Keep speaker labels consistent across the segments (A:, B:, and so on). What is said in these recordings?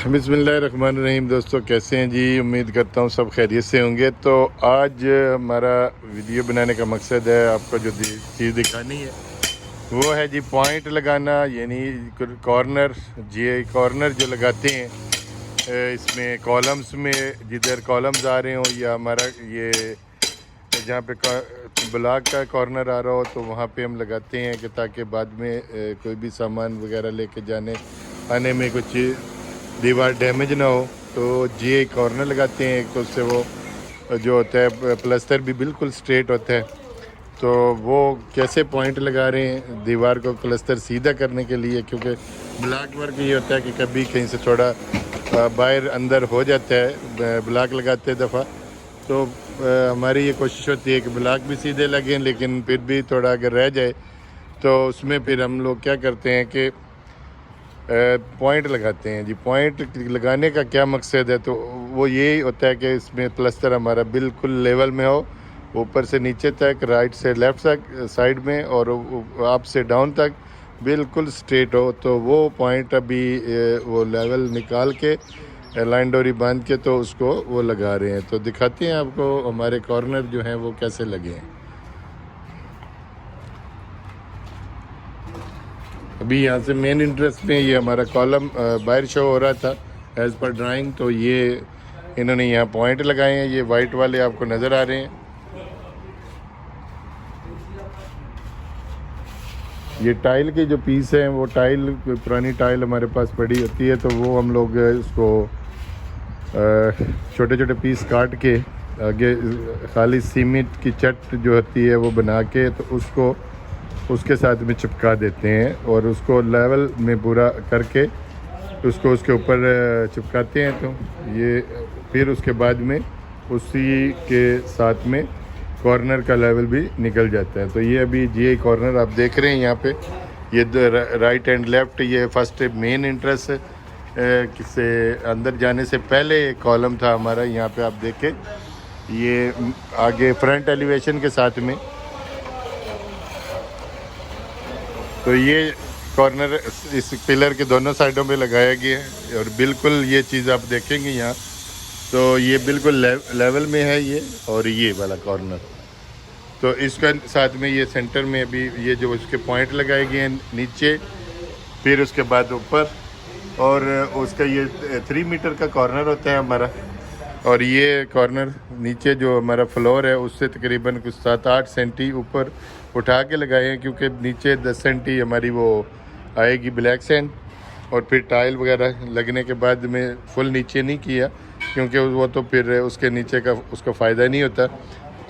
A: बिस्मिल्लाहिर्रहमानिर्रहीम। दोस्तों कैसे हैं जी? उम्मीद करता हूँ सब खैरियत से होंगे। तो आज हमारा वीडियो बनाने का मकसद है, आपको जो चीज़ दिखानी है वो है जी पॉइंट लगाना, यानी कॉर्नर। जी कॉर्नर जो लगाते हैं इसमें कॉलम्स में, जिधर कॉलम्स आ रहे हों या हमारा ये जहाँ पे ब्लॉक का कॉर्नर आ रहा हो तो वहाँ पे हम लगाते हैं कि ताकि बाद में कोई भी सामान वगैरह लेके जाने आने में कुछ दीवार डैमेज ना हो। तो जी कॉर्नर लगाते हैं, एक तो उससे वो जो होता है प्लस्तर भी बिल्कुल स्ट्रेट होता है। तो वो कैसे पॉइंट लगा रहे हैं दीवार को प्लस्तर सीधा करने के लिए, क्योंकि ब्लॉक वर्क ये होता है कि कभी कहीं से थोड़ा बाहर अंदर हो जाता है ब्लॉक लगाते दफ़ा। तो हमारी ये कोशिश होती है कि ब्लॉक भी सीधे लगें, लेकिन फिर भी थोड़ा अगर रह जाए तो उसमें फिर हम लोग क्या करते हैं कि पॉइंट लगाते हैं जी। पॉइंट लगाने का क्या मकसद है? तो वो यही होता है कि इसमें प्लस्तर हमारा बिल्कुल लेवल में हो, ऊपर से नीचे तक, राइट से लेफ़्ट साइड में और अप से डाउन तक बिल्कुल स्ट्रेट हो। तो वो पॉइंट अभी वो लेवल निकाल के लाइन डोरी बांध के तो उसको वो लगा रहे हैं। तो दिखाते हैं आपको हमारे कॉर्नर जो हैं वो कैसे लगे हैं। अभी यहाँ से मेन इंटरेस्ट में ये हमारा कॉलम बाहर शो हो रहा था एज़ पर ड्राइंग। तो ये इन्होंने यहाँ पॉइंट लगाए हैं, ये वाइट वाले आपको नज़र आ रहे हैं। ये टाइल के जो पीस हैं वो टाइल, पुरानी टाइल हमारे पास पड़ी होती है, तो वो हम लोग उसको छोटे छोटे पीस काट के आगे खाली सीमेंट की चट जो होती है वो बना के तो उसको उसके साथ में चिपका देते हैं और उसको लेवल में पूरा करके उसको उसके ऊपर चिपकाते हैं। तो ये फिर उसके बाद में उसी के साथ में कॉर्नर का लेवल भी निकल जाता है। तो ये अभी जी कॉर्नर आप देख रहे हैं यहाँ पे, ये राइट एंड लेफ़्ट, ये फर्स्ट मेन इंट्रेंस से अंदर जाने से पहले कॉलम था हमारा। यहाँ पे आप देखें ये आगे फ्रंट एलिवेशन के साथ में। तो ये कॉर्नर इस पिलर के दोनों साइडों पे लगाया गया है और बिल्कुल ये चीज़ आप देखेंगे यहाँ, तो ये बिल्कुल लेवल में है ये और ये वाला कॉर्नर। तो इसका साथ में ये सेंटर में अभी ये जो उसके पॉइंट लगाए गए हैं नीचे, फिर उसके बाद ऊपर, और उसका ये 3 मीटर का कॉर्नर होता है हमारा। और ये कॉर्नर नीचे जो हमारा फ्लोर है उससे तकरीबन कुछ 7-8 सेंटी ऊपर उठा के लगाए हैं, क्योंकि नीचे 10 सेंटी हमारी वो आएगी ब्लैक सैंड। और फिर टाइल वगैरह लगने के बाद में फुल नीचे नहीं किया, क्योंकि वो तो फिर उसके नीचे का उसका फ़ायदा नहीं होता।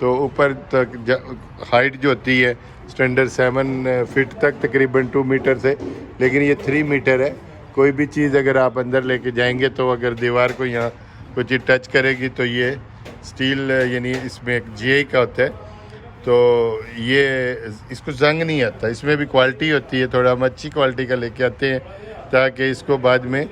A: तो ऊपर तक हाइट जो होती है स्टैंडर्ड 7 फीट तक तकरीबन 2 मीटर से, लेकिन ये 3 मीटर है। कोई भी चीज़ अगर आप अंदर लेके जाएंगे तो अगर दीवार को यहाँ कुछ टच करेगी तो ये स्टील यानी इसमें एक जीआई का होता है, तो ये इसको जंग नहीं आता। इसमें भी क्वालिटी होती है, थोड़ा हम अच्छी क्वालिटी का लेके आते हैं ताकि इसको बाद में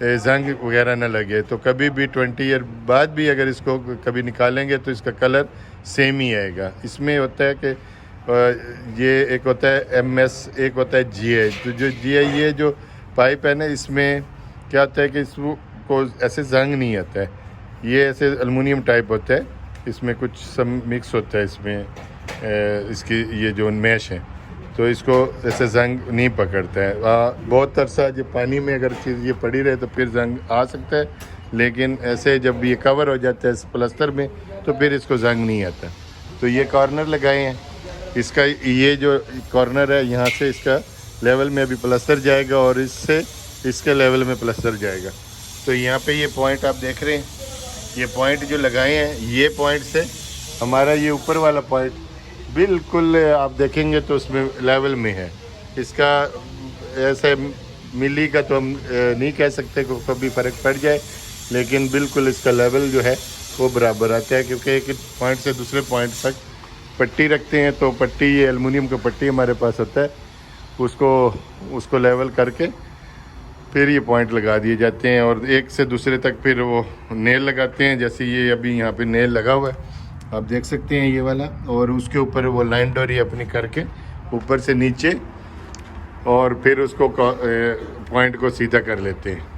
A: जंग वगैरह ना लगे। तो कभी भी 20 ईयर बाद भी अगर इसको कभी निकालेंगे तो इसका कलर सेम ही आएगा। इसमें होता है कि ये एक होता है MS, एक होता है GI। तो जो GI ये जो पाइप है ना, इसमें क्या होता है कि इसको ऐसे जंग नहीं आता है, ये ऐसे एलुमिनियम टाइप होता है, इसमें कुछ सब मिक्स होता है इसमें इसकी ये जो मैश है, तो इसको ऐसे जंग नहीं पकड़ता है। बहुत अरसा जब पानी में अगर चीज़ ये पड़ी रहे तो फिर जंग आ सकता है, लेकिन ऐसे जब ये कवर हो जाता है इस प्लस्तर में तो फिर इसको जंग नहीं आता। तो ये कॉर्नर लगाए हैं, इसका ये जो कॉर्नर है यहाँ से इसका लेवल में अभी प्लस्तर जाएगा और इससे इसके लेवल में प्लस्तर जाएगा। तो यहाँ पे ये पॉइंट आप देख रहे हैं, ये पॉइंट जो लगाए हैं, ये पॉइंट से हमारा ये ऊपर वाला पॉइंट बिल्कुल आप देखेंगे तो उसमें लेवल में है। इसका ऐसे मिली का तो हम नहीं कह सकते कि कभी फ़र्क पड़ जाए, लेकिन बिल्कुल इसका लेवल जो है वो बराबर आता है, क्योंकि एक पॉइंट से दूसरे पॉइंट तक पट्टी रखते हैं। तो पट्टी, ये एलुमिनियम का पट्टी हमारे पास होता है, उसको लेवल करके फिर ये पॉइंट लगा दिए जाते हैं और एक से दूसरे तक फिर वो नेल लगाते हैं। जैसे ये अभी यहाँ पे नेल लगा हुआ है, आप देख सकते हैं ये वाला, और उसके ऊपर वो लाइन डोरी अपनी करके ऊपर से नीचे और फिर उसको पॉइंट को सीधा कर लेते हैं।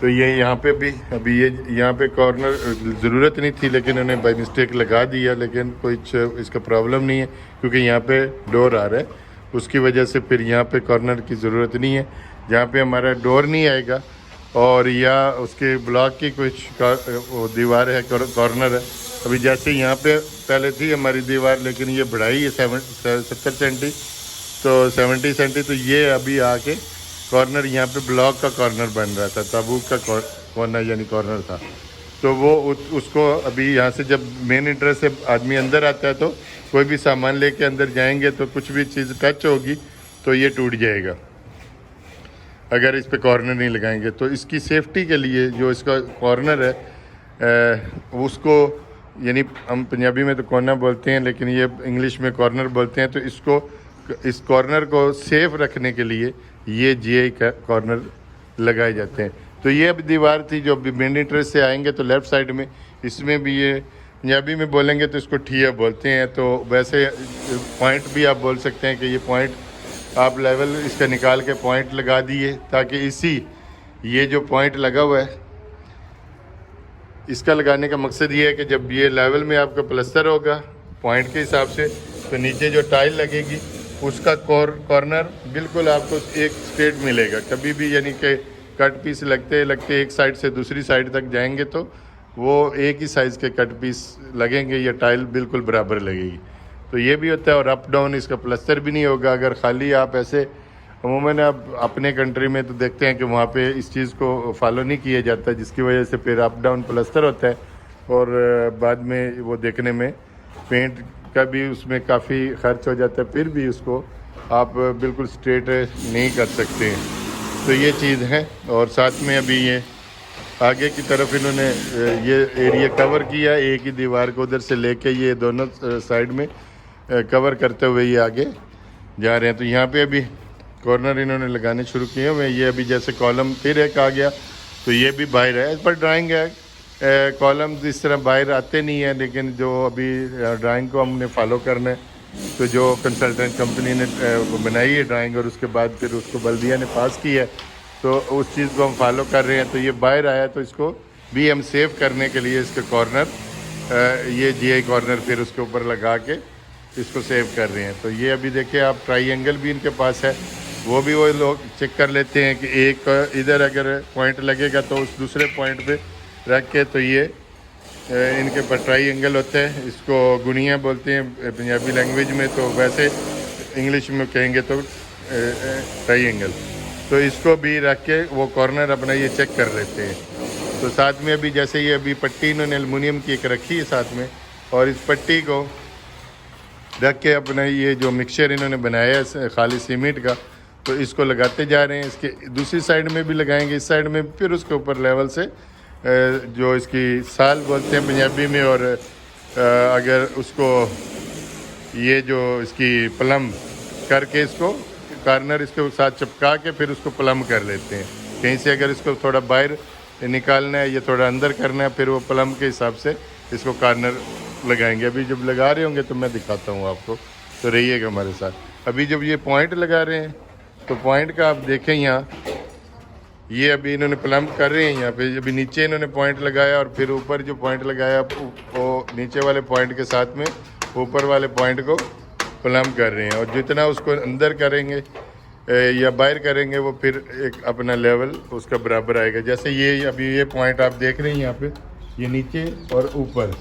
A: तो ये यहाँ पे भी अभी ये यहाँ पे कॉर्नर ज़रूरत नहीं थी, लेकिन उन्होंने बाई मिस्टेक लगा दिया, लेकिन कोई इसका प्रॉब्लम नहीं है क्योंकि यहाँ पे डोर आ रहा है, उसकी वजह से फिर यहाँ पे कॉर्नर की ज़रूरत नहीं है। जहाँ पे हमारा डोर नहीं आएगा और या उसके ब्लॉक की कुछ वो दीवार है, कॉर्नर है, अभी जैसे यहाँ पे पहले थी हमारी दीवार, लेकिन ये बढ़ाई है 70 सेंटी, तो 70 सेंटी, तो ये अभी आके कॉर्नर यहाँ पे ब्लॉक का कॉर्नर बन रहा था, ताबूक का कॉर्नर यानी कॉर्नर था। तो वो उसको अभी यहाँ से जब मेन एंट्रेंस से आदमी अंदर आता है तो कोई भी सामान लेके अंदर जाएंगे तो कुछ भी चीज़ टच होगी तो ये टूट जाएगा अगर इस पे कॉर्नर नहीं लगाएंगे। तो इसकी सेफ्टी के लिए जो इसका कॉर्नर है उसको, यानी हम पंजाबी में तो कोना बोलते हैं लेकिन ये इंग्लिश में कॉर्नर बोलते हैं, तो इसको, इस कॉर्नर को सेफ रखने के लिए ये जीआई का कॉर्नर लगाए जाते हैं। तो ये अब दीवार थी जो अभी मेन एंट्रेंस से आएंगे तो लेफ़्ट साइड में, इसमें भी ये पंजाबी में बोलेंगे तो इसको ठिया बोलते हैं, तो वैसे पॉइंट भी आप बोल सकते हैं कि ये पॉइंट आप लेवल इसका निकाल के पॉइंट लगा दिए, ताकि इसी ये जो पॉइंट लगा हुआ है इसका लगाने का मकसद ये है कि जब ये लेवल में आपका प्लस्तर होगा पॉइंट के हिसाब से, तो नीचे जो टाइल लगेगी उसका कॉर्नर बिल्कुल आपको एक स्ट्रेट मिलेगा कभी भी, यानी कि कट पीस लगते लगते एक साइड से दूसरी साइड तक जाएंगे तो वो एक ही साइज़ के कट पीस लगेंगे, या टाइल बिल्कुल बराबर लगेगी। तो ये भी होता है, और अप डाउन इसका प्लस्तर भी नहीं होगा। अगर खाली आप ऐसे, अमूमन आप अपने कंट्री में तो देखते हैं कि वहाँ पे इस चीज़ को फॉलो नहीं किया जाता, जिसकी वजह से फिर अप डाउन प्लस्तर होता है और बाद में वो देखने में पेंट का भी उसमें काफ़ी खर्च हो जाता है, फिर भी उसको आप बिल्कुल स्ट्रेट नहीं कर सकते हैं। तो ये चीज़ है। और साथ में अभी ये आगे की तरफ इन्होंने ये एरिया कवर किया, एक ही दीवार को उधर से लेके ये दोनों साइड में कवर करते हुए ये आगे जा रहे हैं। तो यहाँ पे अभी कॉर्नर इन्होंने लगाने शुरू किए हुए हैं। ये अभी जैसे कॉलम फिर एक आ गया तो ये भी बाहर है, इस पर ड्राइंग है, कॉलम इस तरह बाहर आते नहीं है, लेकिन जो अभी ड्राइंग को हमने फॉलो करना है, तो जो कंसल्टेंट कंपनी ने बनाई है ड्राइंग और उसके बाद फिर उसको बल्दिया ने पास की है, तो उस चीज़ को हम फॉलो कर रहे हैं। तो ये बाहर आया तो इसको भी हम सेव करने के लिए इसके कॉर्नर, ये जीआई कॉर्नर फिर उसके ऊपर लगा के इसको सेव कर रहे हैं। तो ये अभी देखिए आप, ट्राइएंगल भी इनके पास है, वो भी वो लोग चेक कर लेते हैं कि एक इधर अगर पॉइंट लगेगा तो उस दूसरे पॉइंट पे रख के, तो ये इनके पर ट्राइएंगल होता है, इसको गुनिया बोलते हैं पंजाबी लैंग्वेज में, तो वैसे इंग्लिश में कहेंगे तो ट्राइएंगल। तो इसको भी रख के वो कॉर्नर अपना ये चेक कर लेते हैं। तो साथ में अभी जैसे ये अभी पट्टी इन्होंने एलुमिनियम की एक रखी है साथ में, और इस पट्टी को रख के अपना ये जो मिक्सचर इन्होंने बनाया है खाली सीमेंट का, तो इसको लगाते जा रहे हैं। इसके दूसरी साइड में भी लगाएंगे, इस साइड में, फिर उसके ऊपर लेवल से जो इसकी साल बोलते हैं पंजाबी में, और अगर उसको ये जो इसकी प्लम करके इसको कॉर्नर इसके साथ चिपका के फिर उसको प्लम कर लेते हैं। कहीं से अगर इसको थोड़ा बाहर निकालना है या थोड़ा अंदर करना है, फिर वो प्लम के हिसाब से इसको कॉर्नर लगाएंगे। अभी जब लगा रहे होंगे तो मैं दिखाता हूँ आपको, तो रहिएगा हमारे साथ। अभी जब ये पॉइंट लगा रहे हैं तो पॉइंट का आप देखें यहाँ, ये अभी इन्होंने प्लम कर रहे हैं। यहाँ पे अभी नीचे इन्होंने पॉइंट लगाया और फिर ऊपर जो पॉइंट लगाया वो नीचे वाले पॉइंट के साथ में ऊपर वाले पॉइंट को प्लम कर रहे हैं। और जितना उसको अंदर करेंगे या बाहर करेंगे वो फिर एक अपना लेवल उसका बराबर आएगा। जैसे ये अभी ये पॉइंट आप देख रहे हैं यहाँ पे, ये नीचे और ऊपर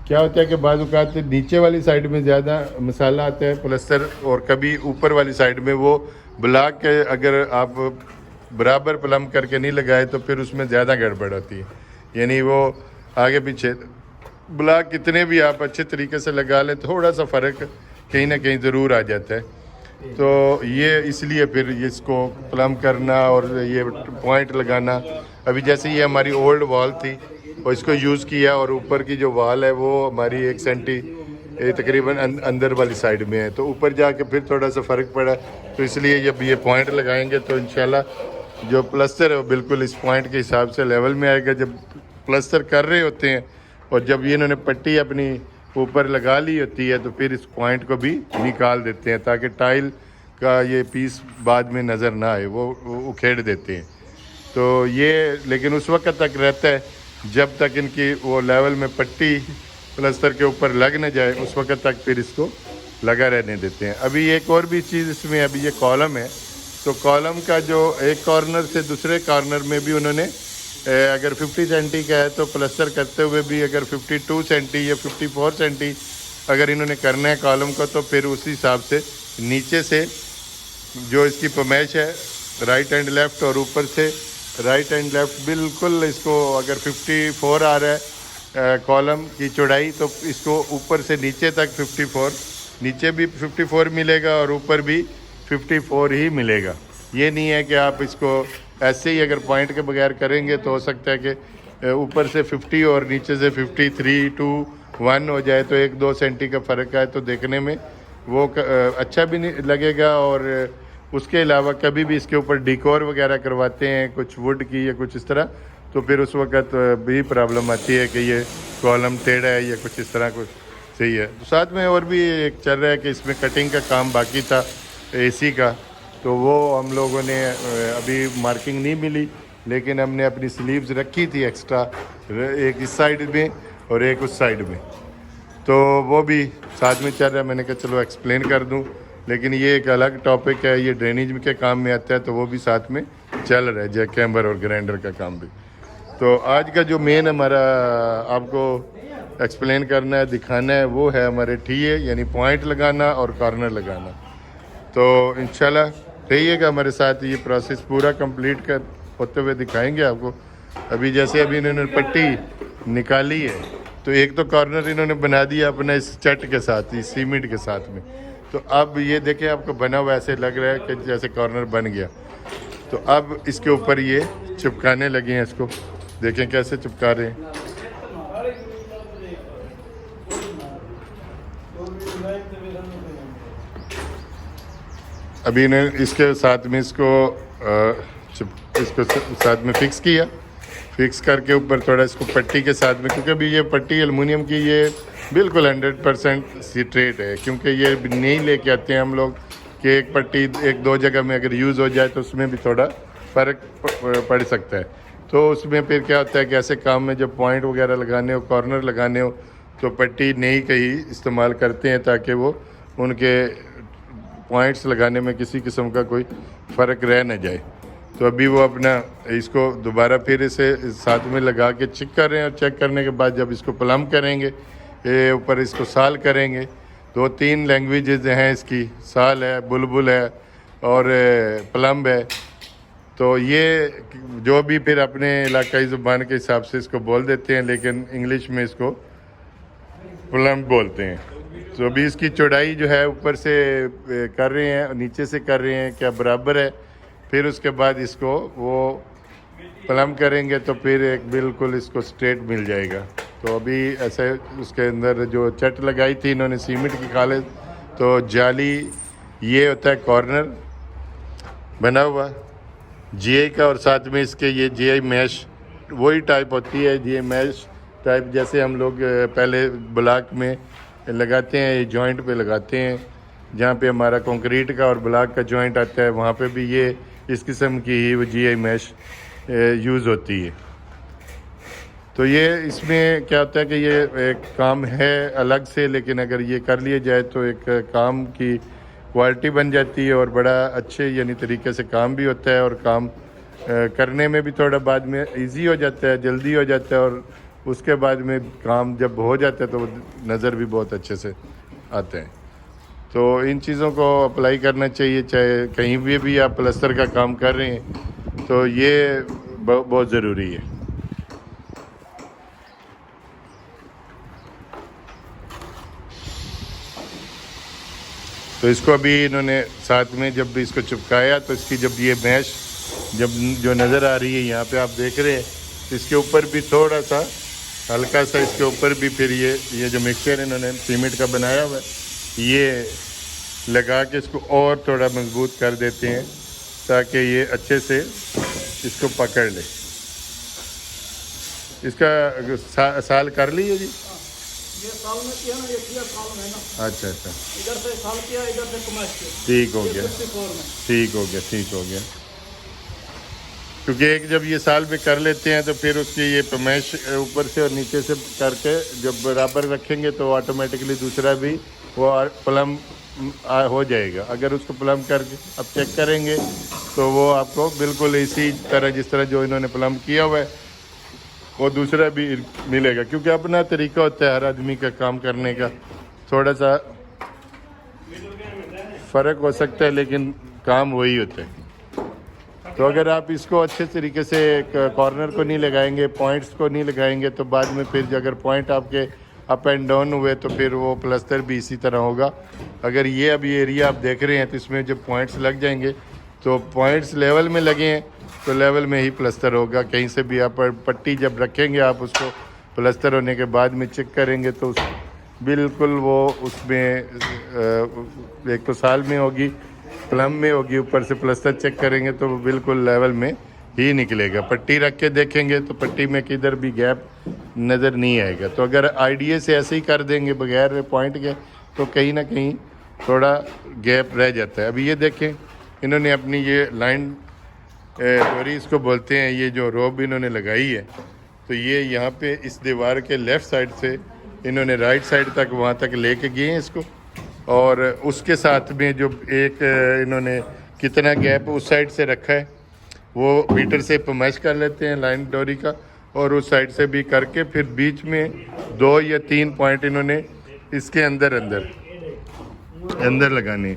A: क्या होता है कि बाज़ औक़ात नीचे वाली साइड में ज़्यादा मसाला आता है प्लस्तर, और कभी ऊपर वाली साइड में वो ब्लॉक के अगर आप बराबर प्लम करके नहीं लगाए तो फिर उसमें ज़्यादा गड़बड़ होती है। यानी वो आगे पीछे ब्लॉक कितने भी आप अच्छे तरीके से लगा लें, थोड़ा सा फ़र्क कहीं ना कहीं ज़रूर आ जाता है। तो ये इसलिए फिर इसको प्लम करना और ये पॉइंट लगाना। अभी जैसे ये हमारी ओल्ड वॉल थी और इसको यूज़ किया, और ऊपर की जो वॉल है वो हमारी 1 सेंटी तकरीबन अंदर वाली साइड में है, तो ऊपर जाके फिर थोड़ा सा फ़र्क पड़ा। तो इसलिए जब ये पॉइंट लगाएंगे तो इंशाल्लाह जो प्लस्तर है वो बिल्कुल इस पॉइंट के हिसाब से लेवल में आएगा। जब प्लस्तर कर रहे होते हैं और जब ये इन्होंने पट्टी अपनी ऊपर लगा ली होती है तो फिर इस पॉइंट को भी निकाल देते हैं, ताकि टाइल का ये पीस बाद में नज़र ना आए, वो उखेड़ देते हैं। तो ये लेकिन उस वक्त तक रहता है जब तक इनकी वो लेवल में पट्टी प्लस्तर के ऊपर लग न जाए, उस वक्त तक फिर इसको लगा रहने देते हैं। अभी एक और भी चीज़ इसमें, अभी ये कॉलम है, तो कॉलम का जो एक कॉर्नर से दूसरे कॉर्नर में भी उन्होंने अगर 50 सेंटी का है तो प्लस्तर करते हुए भी अगर 52 सेंटी या 54 सेंटी अगर इन्होंने करना है कॉलम को, तो फिर उसी हिसाब से नीचे से जो इसकी पमैश है राइट एंड लेफ़्ट और ऊपर से राइट एंड लेफ़्ट बिल्कुल इसको अगर 54 आ रहा है कॉलम की चौड़ाई, तो इसको ऊपर से नीचे तक 54, नीचे भी 54 मिलेगा और ऊपर भी 54 ही मिलेगा। ये नहीं है कि आप इसको ऐसे ही अगर पॉइंट के बगैर करेंगे तो हो सकता है कि ऊपर से 50 और नीचे से 53 टू 1 हो जाए, तो 1-2 सेंटी का फ़र्क आए तो देखने में वो अच्छा भी नहीं लगेगा। और उसके अलावा कभी भी इसके ऊपर डिकोर वगैरह करवाते हैं कुछ वुड की या कुछ इस तरह, तो फिर उस वक्त भी प्रॉब्लम आती है कि ये कॉलम टेढ़ा है या कुछ इस तरह कुछ सही है। तो साथ में और भी एक चल रहा है कि इसमें कटिंग का काम बाकी था एसी का, तो वो हम लोगों ने अभी मार्किंग नहीं मिली, लेकिन हमने अपनी स्लीव्स रखी थी एक्स्ट्रा, एक इस साइड में और एक उस साइड में, तो वो भी साथ में चल रहा है। मैंने कहा चलो एक्सप्लेन कर दूं, लेकिन ये एक अलग टॉपिक है, ये ड्रेनेज के काम में आता है, तो वो भी साथ में चल रहा है, जैक कैम्बर और ग्राइंडर का काम भी। तो आज का जो मेन हमारा आपको एक्सप्लेन करना है, दिखाना है, वो है हमारे ठीए, यानी पॉइंट लगाना और कॉर्नर लगाना। तो इंशाल्लाह रहिएगा हमारे साथ, ये प्रोसेस पूरा कंप्लीट कर होते हुए दिखाएंगे आपको। अभी जैसे अभी इन्होंने पट्टी निकाली है, तो एक तो कॉर्नर इन्होंने बना दिया अपना इस चट के साथ, इस सीमेंट के साथ में, तो अब ये देखें आपको बना हुआ ऐसे लग रहा है कि जैसे कॉर्नर बन गया। तो अब इसके ऊपर ये चिपकाने लगे हैं, इसको देखें कैसे चिपका रहे हैं। अभी इन्हें इसके साथ में इसको साथ में फिक्स किया, फिक्स करके ऊपर थोड़ा इसको पट्टी के साथ में, क्योंकि अभी ये पट्टी एलुमिनियम की ये बिल्कुल 100% स्ट्रेट है, क्योंकि ये नहीं लेके आते हैं हम लोग कि एक पट्टी 1-2 जगह में अगर यूज़ हो जाए तो उसमें भी थोड़ा फ़र्क पड़ सकता है। तो उसमें फिर क्या होता है कि ऐसे काम में जब पॉइंट वगैरह लगाने हो, कॉर्नर लगाने हो, तो पट्टी नहीं कहीं इस्तेमाल करते हैं ताकि वो उनके पॉइंट्स लगाने में किसी किस्म का कोई फ़र्क रह न जाए। तो अभी वो अपना इसको दोबारा फिर इसे साथ में लगा के चेक कर रहे हैं, और चेक करने के बाद जब इसको प्लम करेंगे, ऊपर इसको साल करेंगे, 2-3 लैंग्वेजेस हैं इसकी, साल है, बुलबुल है और प्लम्ब है। तो ये जो भी फिर अपने इलाकाई ज़ुबान के हिसाब से इसको बोल देते हैं, लेकिन इंग्लिश में इसको प्लम्ब बोलते हैं। तो अभी इसकी चौड़ाई जो है ऊपर से कर रहे हैं, नीचे से कर रहे हैं, क्या बराबर है, फिर उसके बाद इसको वो प्लम करेंगे तो फिर एक बिल्कुल इसको स्ट्रेट मिल जाएगा। तो अभी ऐसे उसके अंदर जो चट लगाई थी इन्होंने सीमेंट की खाले, तो जाली ये होता है कॉर्नर बना हुआ जीआई का, और साथ में इसके ये जीआई मैश वही टाइप होती है, जीआई मैश टाइप जैसे हम लोग पहले ब्लॉक में लगाते हैं, ये जॉइंट पे लगाते हैं, जहाँ पे हमारा कंक्रीट का और ब्लॉक का जॉइंट आता है, वहाँ पे भी ये इस किस्म की ही वो जीआई मैश यूज़ होती है। तो ये इसमें क्या होता है कि ये एक काम है अलग से, लेकिन अगर ये कर लिया जाए तो एक काम की क्वालिटी बन जाती है और बड़ा अच्छे यानी तरीके से काम भी होता है, और काम करने में भी थोड़ा बाद में इजी हो जाता है, जल्दी हो जाता है, और उसके बाद में काम जब हो जाता है तो नज़र भी बहुत अच्छे से आते हैं। तो इन चीज़ों को अप्लाई करना चाहिए, चाहे कहीं भी आप प्लस्तर का काम कर रहे हैं, तो ये बहुत ज़रूरी है। तो इसको अभी इन्होंने साथ में जब भी इसको चिपकाया, तो इसकी जब ये मैश जब जो नज़र आ रही है यहाँ पे आप देख रहे हैं, इसके ऊपर भी थोड़ा सा हल्का सा इसके ऊपर भी फिर ये जो मिक्सचर इन्होंने सीमेंट का बनाया हुआ है, ये लगा के इसको और थोड़ा मजबूत कर देते हैं ताकि ये अच्छे से इसको पकड़ ले। इसका साल कर ली है जी?
B: ये साल में किया ना, ये किया साल में ना।
A: अच्छा अच्छा,
B: इधर से साल किया, इधर से कमाश किया।
A: ठीक हो गया,
B: 54 में।
A: ठीक हो गया, ठीक हो गया। क्योंकि एक जब ये साल में कर लेते हैं तो फिर उसकी ये पमैश ऊपर से और नीचे से करके जब बराबर रखेंगे तो ऑटोमेटिकली दूसरा भी वो प्लम हो जाएगा। अगर उसको प्लम करके अब चेक करेंगे तो वो आपको बिल्कुल इसी तरह जिस तरह जो इन्होंने प्लम किया हुआ है वो दूसरा भी मिलेगा, क्योंकि अपना तरीका होता है हर आदमी का काम करने का। थोड़ा सा फ़र्क हो सकता है लेकिन काम वही होता है। तो अगर आप इसको अच्छे तरीके से कॉर्नर को नहीं लगाएंगे, पॉइंट्स को नहीं लगाएंगे, तो बाद में फिर अगर पॉइंट आपके अप एंड डाउन हुए तो फिर वो प्लस्तर भी इसी तरह होगा। अगर ये अभी एरिया आप देख रहे हैं तो इसमें जब पॉइंट्स लग जाएंगे तो पॉइंट्स लेवल में लगे हैं तो लेवल में ही प्लस्तर होगा। कहीं से भी आप पट्टी जब रखेंगे आप उसको प्लस्तर होने के बाद में चेक करेंगे तो बिल्कुल वो उसमें एक तो साल में होगी, प्लम में होगी, ऊपर से प्लस्तर चेक करेंगे तो वो बिल्कुल लेवल में ही निकलेगा। पट्टी रख के देखेंगे तो पट्टी में किधर भी गैप नज़र नहीं आएगा। तो अगर आईडीए से ऐसे ही कर देंगे बगैर पॉइंट के तो कहीं ना कहीं थोड़ा गैप रह जाता है। अभी ये देखें इन्होंने अपनी ये लाइन डोरी इसको बोलते हैं, ये जो रोब इन्होंने लगाई है तो ये यहाँ पे इस दीवार के लेफ़्ट साइड से इन्होंने राइट साइड तक वहाँ तक लेके गए हैं इसको, और उसके साथ में जो एक इन्होंने कितना गैप उस साइड से रखा है वो मीटर से पमैश कर लेते हैं लाइन डोरी का, और उस साइड से भी करके फिर बीच में 2 या 3 पॉइंट इन्होंने इसके अंदर लगाने।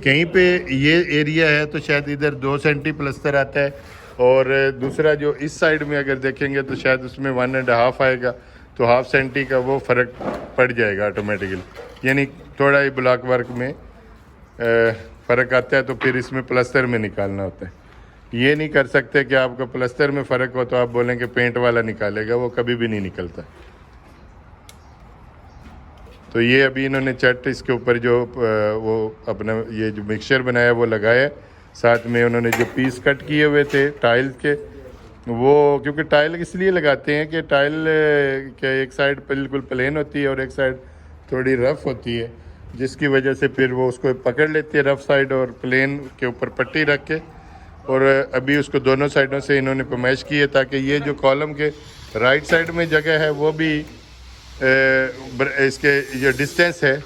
A: कहीं पे ये एरिया है तो शायद इधर 2 सेंटी प्लस्तर आता है, और दूसरा जो इस साइड में अगर देखेंगे तो शायद उसमें 1.5 आएगा, तो हाफ सेंटी का वो फ़र्क पड़ जाएगा ऑटोमेटिकली। यानी थोड़ा ही ब्लॉक वर्क में फ़र्क आता है तो फिर इसमें प्लस्तर में निकालना होता है। ये नहीं कर सकते कि आपको प्लस्तर में फ़र्क हो तो आप बोलें कि पेंट वाला निकालेगा, वो कभी भी नहीं निकलता। तो ये अभी इन्होंने चट इसके ऊपर जो वो अपना ये जो मिक्सचर बनाया वो लगाया, साथ में उन्होंने जो पीस कट किए हुए थे टाइल के वो, क्योंकि टाइल इसलिए लगाते हैं कि टाइल के एक साइड बिल्कुल प्लेन होती है और एक साइड थोड़ी रफ़ होती है, जिसकी वजह से फिर वो उसको पकड़ लेती है रफ़ साइड और प्लेन के ऊपर पट्टी रख के। और अभी उसको दोनों साइडों से इन्होंने पमैश की है ताकि ये जो कॉलम के राइट साइड में जगह है वो भी इसके जो डिस्टेंस है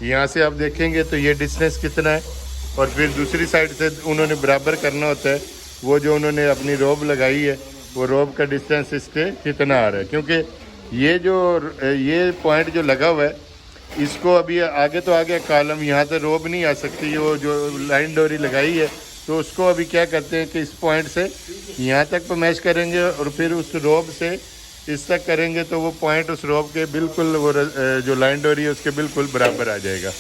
A: यहाँ से आप देखेंगे तो ये डिस्टेंस कितना है, और फिर दूसरी साइड से उन्होंने बराबर करना होता है वो जो उन्होंने अपनी रोब लगाई है वो रोब का डिस्टेंस इसके कितना आ रहा है। क्योंकि ये पॉइंट जो लगा हुआ है इसको अभी आगे तो आगे कॉलम यहाँ से रोब नहीं आ सकती, वो जो लाइन डोरी लगाई है तो उसको अभी क्या करते हैं कि इस पॉइंट से यहाँ तक पमैश करेंगे और फिर उस रोब से इस तक करेंगे तो वो पॉइंट उस रोब के बिल्कुल वो जो लाइन डोरी है उसके बिल्कुल बराबर आ जाएगा।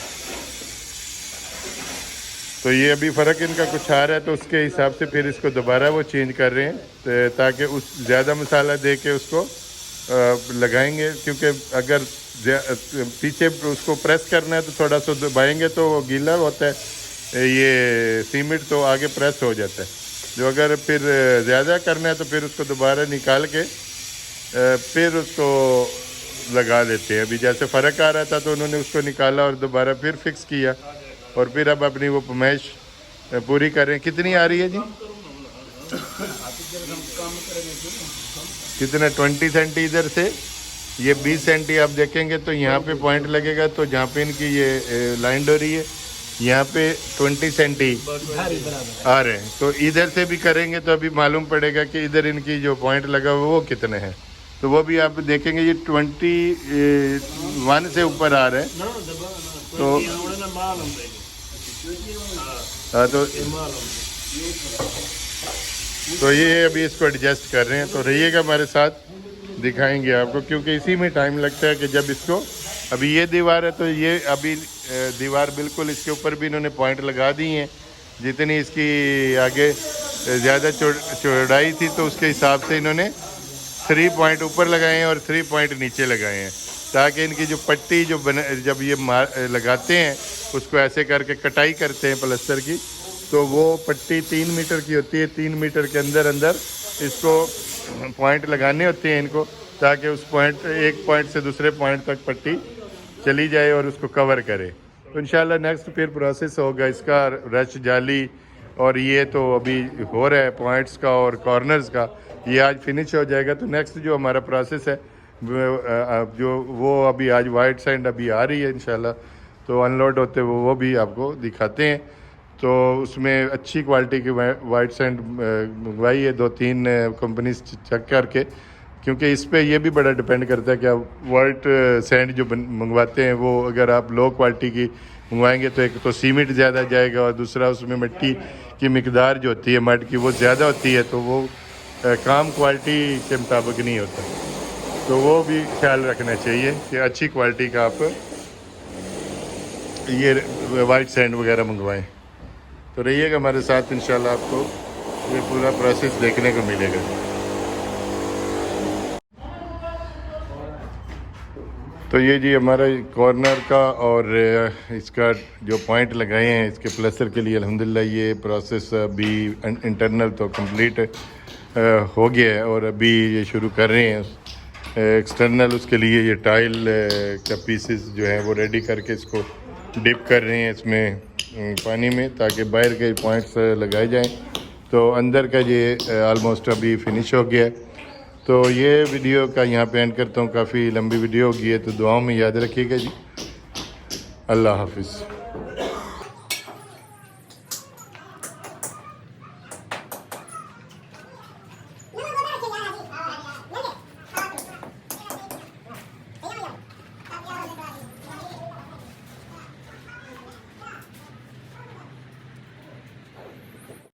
A: तो ये अभी फ़र्क इनका कुछ आ रहा है तो उसके हिसाब से फिर इसको दोबारा वो चेंज कर रहे हैं ताकि उस ज़्यादा मसाला दे के उसको लगाएंगे। क्योंकि अगर पीछे उसको प्रेस करना है तो थोड़ा सा दबाएंगे तो वो गीला होता है ये सीमेंट, तो आगे प्रेस हो जाता है। जो अगर फिर ज़्यादा करना है तो फिर उसको दोबारा निकाल के फिर उसको लगा देते हैं। अभी जैसे फ़र्क आ रहा था तो उन्होंने उसको निकाला और दोबारा फिर फिक्स किया, और फिर अब अपनी वो पमैश पूरी करें। कितनी आ रही है जी? कितना 20 सेंटी इधर से, ये 20 सेंटी आप देखेंगे तो यहाँ पे पॉइंट लगेगा, तो जहाँ पे इनकी ये लाइन डोरी है यहाँ पे 20 सेंटी आ रहे हैं। तो इधर से भी करेंगे तो अभी मालूम पड़ेगा कि इधर इनकी जो पॉइंट लगा हुआ वो कितने हैं, तो वो भी आप देखेंगे ये 21 से ऊपर आ रहे हैं। तो हाँ तो ये अभी इसको एडजस्ट कर रहे हैं, तो रहिएगा हमारे साथ, दिखाएंगे आपको, क्योंकि इसी में टाइम लगता है कि जब इसको अभी ये दीवार है तो ये अभी दीवार बिल्कुल इसके ऊपर भी इन्होंने पॉइंट लगा दी हैं। जितनी इसकी आगे ज़्यादा चौड़ाई थी तो उसके हिसाब से इन्होंने 3 पॉइंट ऊपर लगाए हैं और 3 पॉइंट नीचे लगाए हैं, ताकि इनकी जो पट्टी जो जब ये लगाते हैं उसको ऐसे करके कटाई करते हैं प्लस्तर की, तो वो पट्टी 3 मीटर की होती है। 3 मीटर के अंदर इसको पॉइंट लगाने होते हैं इनको, ताकि उस एक पॉइंट से दूसरे पॉइंट तक पट्टी चली जाए और उसको कवर करे। तो इंशाल्लाह नेक्स्ट फिर प्रोसेस होगा इसका, रश जाली और ये तो अभी हो रहा है पॉइंट्स का और कॉर्नर्स का, ये आज फिनिश हो जाएगा। तो नेक्स्ट जो हमारा प्रोसेस है वो अभी आज वाइट सैंड अभी आ रही है इंशाल्लाह, तो अनलोड होते हुए वो भी आपको दिखाते हैं। तो उसमें अच्छी क्वालिटी की वाइट सैंड मंगवाई है 2-3 कंपनी चेक करके, क्योंकि इस पे ये भी बड़ा डिपेंड करता है कि आप वाइट सैंड जो मंगवाते हैं वो अगर आप लो क्वालिटी की मंगवाएंगे तो एक तो सीमेंट ज़्यादा जाएगा और दूसरा उसमें मिट्टी की मिकदार जो होती है मड की वो ज़्यादा होती है, तो वो काम क्वालिटी के मुताबिक नहीं होता। तो वो भी ख्याल रखना चाहिए कि अच्छी क्वालिटी का आप ये वाइट सैंड वगैरह मंगवाएं। तो रहिएगा हमारे साथ, इंशाल्लाह आपको ये पूरा प्रोसेस देखने को मिलेगा। तो ये जी हमारा कॉर्नर का और इसका जो पॉइंट लगाए हैं इसके प्लस्तर के लिए अल्हम्दुलिल्लाह ये प्रोसेस अभी इंटरनल तो कंप्लीट हो गया है और अभी ये शुरू कर रहे हैं एक्सटर्नल। उसके लिए ये टाइल का पीसेस जो है वो रेडी करके इसको डिप कर रहे हैं इसमें पानी में, ताकि बाहर के पॉइंट्स लगाए जाएं। तो अंदर का ये ऑलमोस्ट अभी फिनिश हो गया है। तो ये वीडियो का यहाँ पे एंड करता हूँ, काफ़ी लंबी वीडियो हो गई है, तो दुआओं में याद रखिएगा जी। अल्लाह हाफिज़।